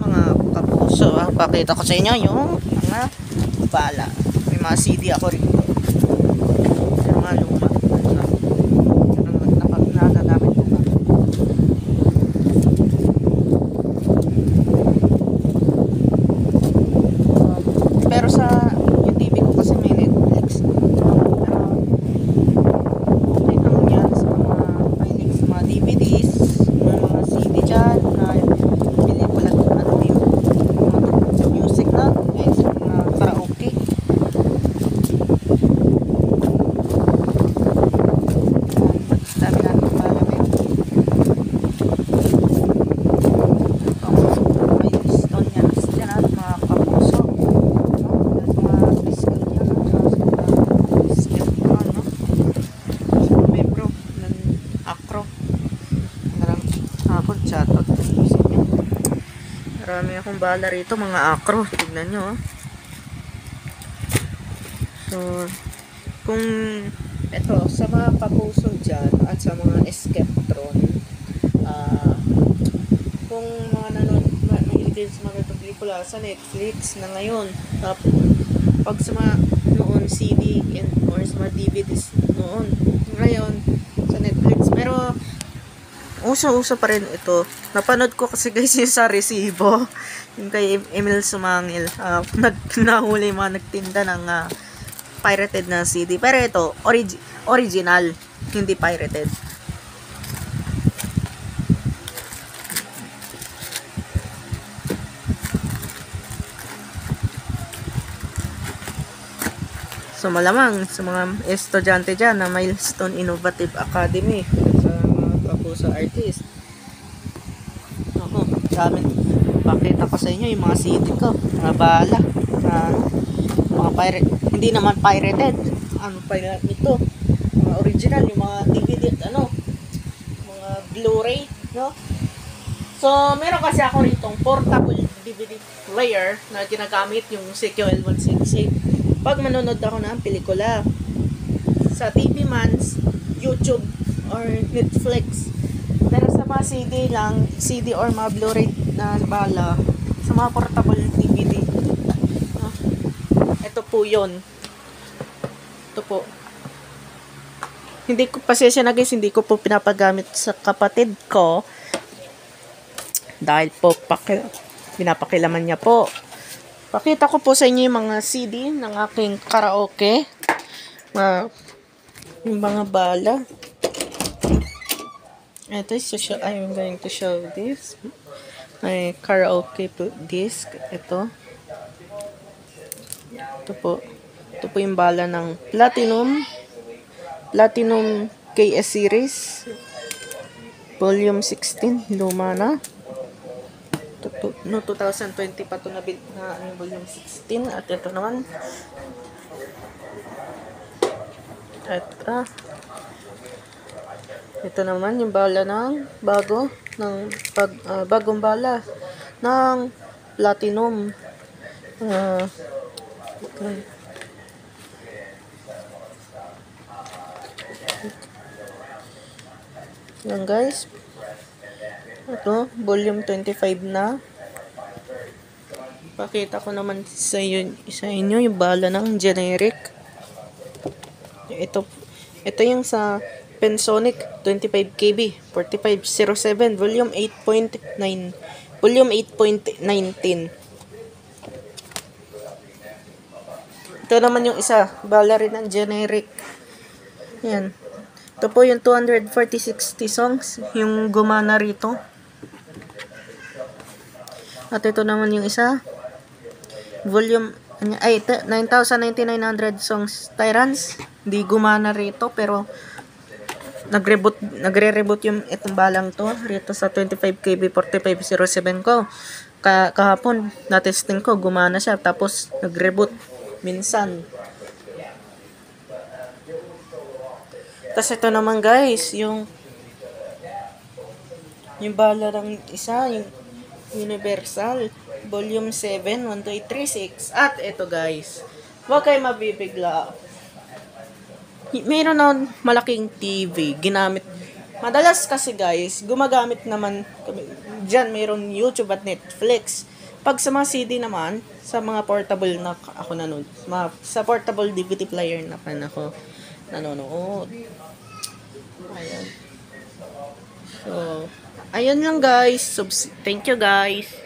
Mga kapuso, pakita ko sa inyo yung mga bala. May mga CD ako rin. Yung mga luma. Nagagamit ko pa. Pero sa yung TV ko kasi may Netflix. Pero okay naman yan sa mga mahilig sa mga DVDs, mga CD dyan, na pelikula, ano yung mga music na, eh, sa mga karaoke. Dami natin pala ngayon. May stone yan, dyan at mga kapuso. Mga skill yan, skill ko, ano. Membro ng Acro. Ako, chatot. Marami akong bala rito, mga Acro. Tignan nyo, oh. So, kung eto, sa mga kapuso dyan at sa mga Skeptron, kung mga mahilig sa mga pelikula sa Netflix na ngayon, pag sa mga noon CD or sa mga DVDs noon, ngayon sa Netflix, pero uso-uso pa rin ito. Napanood ko kasi guys yung sa Resibo, yung kay Emil Sumangil, nahuli mga nagtinda ng pirated na CD. Pero ito, original, hindi pirated. So malamang sa mga estudyante dyan na Milestone Innovative Academy sa mga kapuso artist. Ako, dami. Pakita ko sa inyo yung mga CD ko, mga bala, mga pirate, hindi naman pirated. Ano pa ito? Mga original, yung mga DVD at mga Blu-ray, no? So, meron kasi ako ritong portable DVD player na ginagamit yung CQL 168. Pag manonood ako ng pelikula sa TV man, YouTube, or Netflix. Pero sa mga CD or mga Blu-ray na bala, sa mga portable DVD. No? Ito po yun. Ito po. Hindi ko, pasensya na guys, hindi ko po pinapagamit sa kapatid ko. Dahil po, pinapakilaman niya po. Pakita ko po sa inyo yung mga CD ng aking karaoke. Yung mga bala. Ito, I'm going to show this. My karaoke disc. Ito. Ito po. Ito po yung bala ng Platinum KS Series. Volume 16. Luma na. No, 2020 pa ito na volume 16. At ito naman. At ito naman yung bala ng bagong bala ng Platinum. Okay. Yan guys. Ito, volume 25 na. Pakita ko naman sa inyo yung bala ng generic. Ito yung sa Pensonic 25 KB 4507 volume 8.19. Ito naman yung isa, bala rin ng generic. Yan. Ito po yung 240-60 songs, yung gumana rito. At ito naman yung isa, volume 9,9900 songs Tyrants. Di gumana rito pero nagre-reboot yung itong balang to rito sa 25 KB 4507 ko. Kahapon na-testing ko, gumana siya tapos nag-reboot minsan. Tapos ito naman guys, yung bala ng isa, yung Universal Volume 7 12836. At ito guys, huwag kayo mabibigla. Mayroon na malaking TV ginamit. Madalas kasi guys, gumagamit naman kami. Diyan mayroon YouTube at Netflix. Pag sa mga CD naman, sa mga portable na ako nanonood, sa portable DVD player naman ako nanonood. Ayan. So, ayun lang guys. Thank you guys.